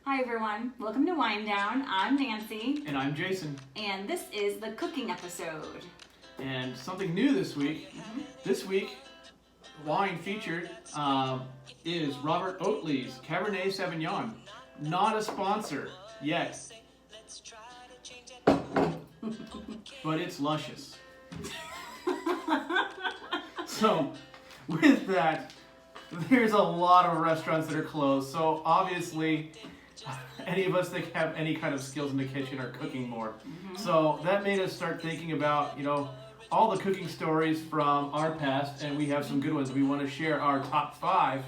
Hi everyone, welcome to Wind Down. I'm Nancy. And I'm Jason. And this is the cooking episode. And something new this week. This week, wine featured is Robert Oatley's Cabernet Sauvignon. Not a sponsor yet. But it's luscious. So, with that, there's a lot of restaurants that are closed. So, obviously, any of us that have any kind of skills in the kitchen are cooking more. So, that made us start thinking about, all the cooking stories from our past, and we have some good ones. We want to share our top 5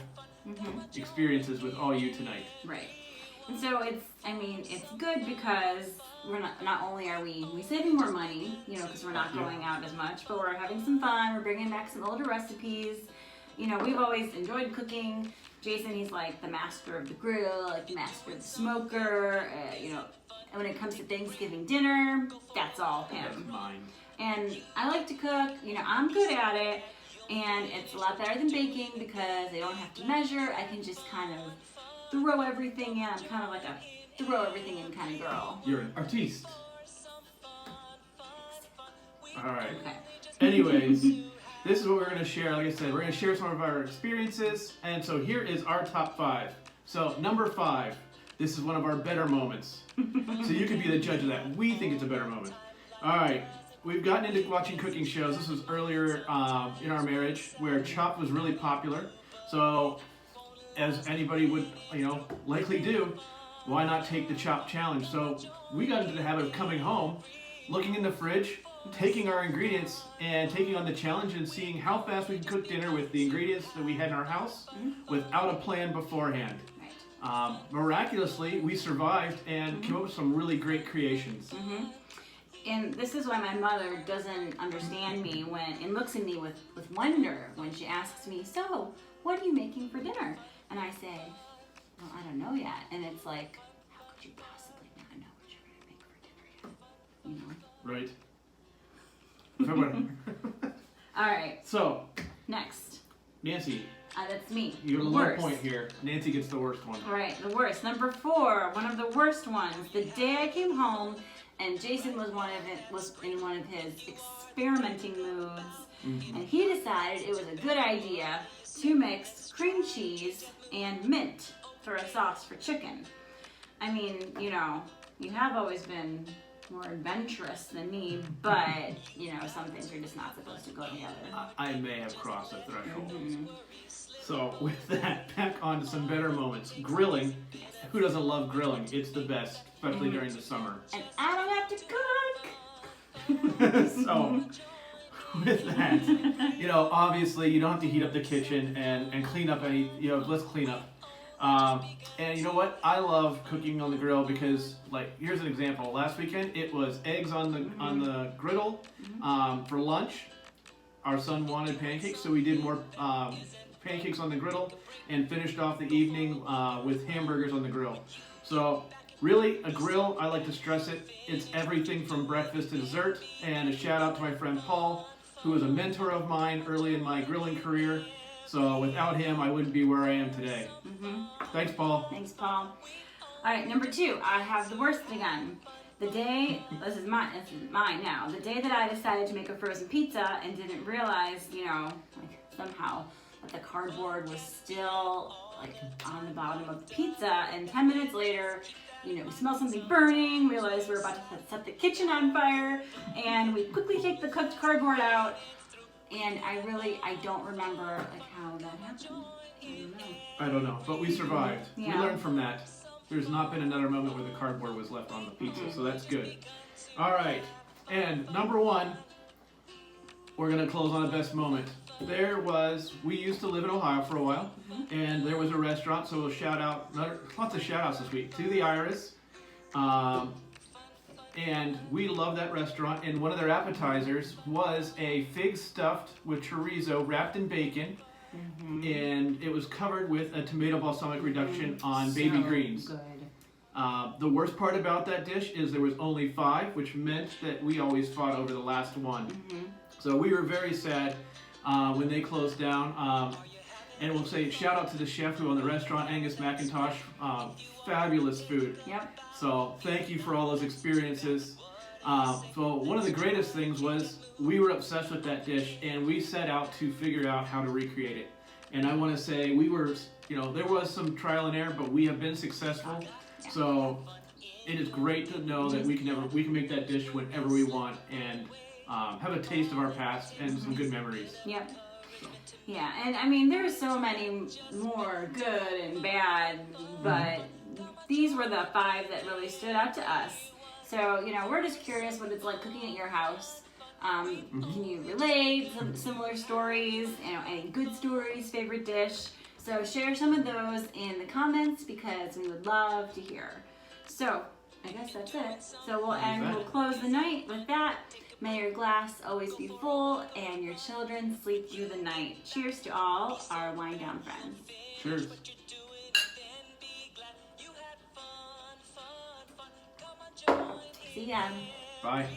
experiences with all you tonight. Right. And so it's good because we're not only are we saving more money, because we're not going out as much, but we're having some fun. We're bringing back some older recipes. We've always enjoyed cooking. Jason, he's like the master of the grill, like the master of the smoker. And when it comes to Thanksgiving dinner, that's all him. That's mine. And I like to cook. I'm good at it, and it's a lot better than baking because I don't have to measure. I can just kind of throw everything in. I'm kind of like a throw everything in kind of girl. You're an artiste. All right. Okay. Anyways, this is what we're going to share. Like I said, we're going to share some of our experiences. And so here is our top 5. So number 5, this is one of our better moments. So you can be the judge of that. We think it's a better moment. All right. We've gotten into watching cooking shows. This was earlier in our marriage where Chopped was really popular. So as anybody would, likely do, why not take the Chopped challenge? So we got into the habit of coming home, looking in the fridge, taking our ingredients and taking on the challenge and seeing how fast we can cook dinner with the ingredients that we had in our house without a plan beforehand. Right. Miraculously, we survived and came up with some really great creations. And this is why my mother doesn't understand me and looks at me with wonder when she asks me, "So, what are you making for dinner?" And I say, "Well, I don't know yet." And it's like, how could you possibly not know what you're going to make for dinner yet? Right. All right. So, Next. Nancy, That's me. you get a The low worst. point here. Nancy gets the worst one. All right, the worst. Number 4, one of the worst ones. The day I came home, and Jason was in one of his experimenting moods, and he decided it was a good idea to mix cream cheese and mint for a sauce for chicken. I mean, you have always been more adventurous than me, but some things are just not supposed to go together. I may have crossed a threshold. So with that, back on to some better moments. Grilling. Who doesn't love grilling? It's the best, especially during the summer. And I don't have to cook. So with that, obviously you don't have to heat up the kitchen and clean up any, let's clean up. And you know what? I love cooking on the grill because, here's an example. Last weekend, it was eggs on the griddle for lunch. Our son wanted pancakes, so we did more pancakes on the griddle and finished off the evening with hamburgers on the grill. So, really, a grill, I like to stress it, it's everything from breakfast to dessert. And a shout out to my friend Paul, who was a mentor of mine early in my grilling career. So without him, I wouldn't be where I am today. Thanks, Paul. Thanks, Paul. All right, number 2, I have the worst again. The day, this is mine now. The day that I decided to make a frozen pizza and didn't realize, somehow that the cardboard was still on the bottom of the pizza, and 10 minutes later, we smell something burning, realize we're about to set the kitchen on fire, and we quickly take the cooked cardboard out. And I don't remember how that happened. I don't know, but we survived. Yeah. We learned from that. There's not been another moment where the cardboard was left on the pizza, so that's good. All right, and number 1, we're gonna close on a best moment. We used to live in Ohio for a while, and there was a restaurant, so we'll shout out, lots of shout outs this week, to the Iris. And we love that restaurant, and one of their appetizers was a fig stuffed with chorizo wrapped in bacon, and it was covered with a tomato balsamic reduction on baby greens. Good. The worst part about that dish is there was only 5, which meant that we always fought over the last one. So we were very sad when they closed down. And we'll say shout out to the chef who owned the restaurant, Angus McIntosh. Fabulous food. Yep. So thank you for all those experiences. So one of the greatest things was we were obsessed with that dish, and we set out to figure out how to recreate it. And I want to say we were, there was some trial and error, but we have been successful. So it is great to know that we can make that dish whenever we want and have a taste of our past and some good memories. Yep. Yeah, and I mean, there's so many more good and bad, but these were the 5 that really stood out to us. So, we're just curious what it's like cooking at your house. Can you relate some similar stories, any good stories, favorite dish? So share some of those in the comments because we would love to hear. So I guess that's it. So we'll close the night with that. May your glass always be full and your children sleep through the night. Cheers to all our wine down friends. Cheers. See ya. Bye.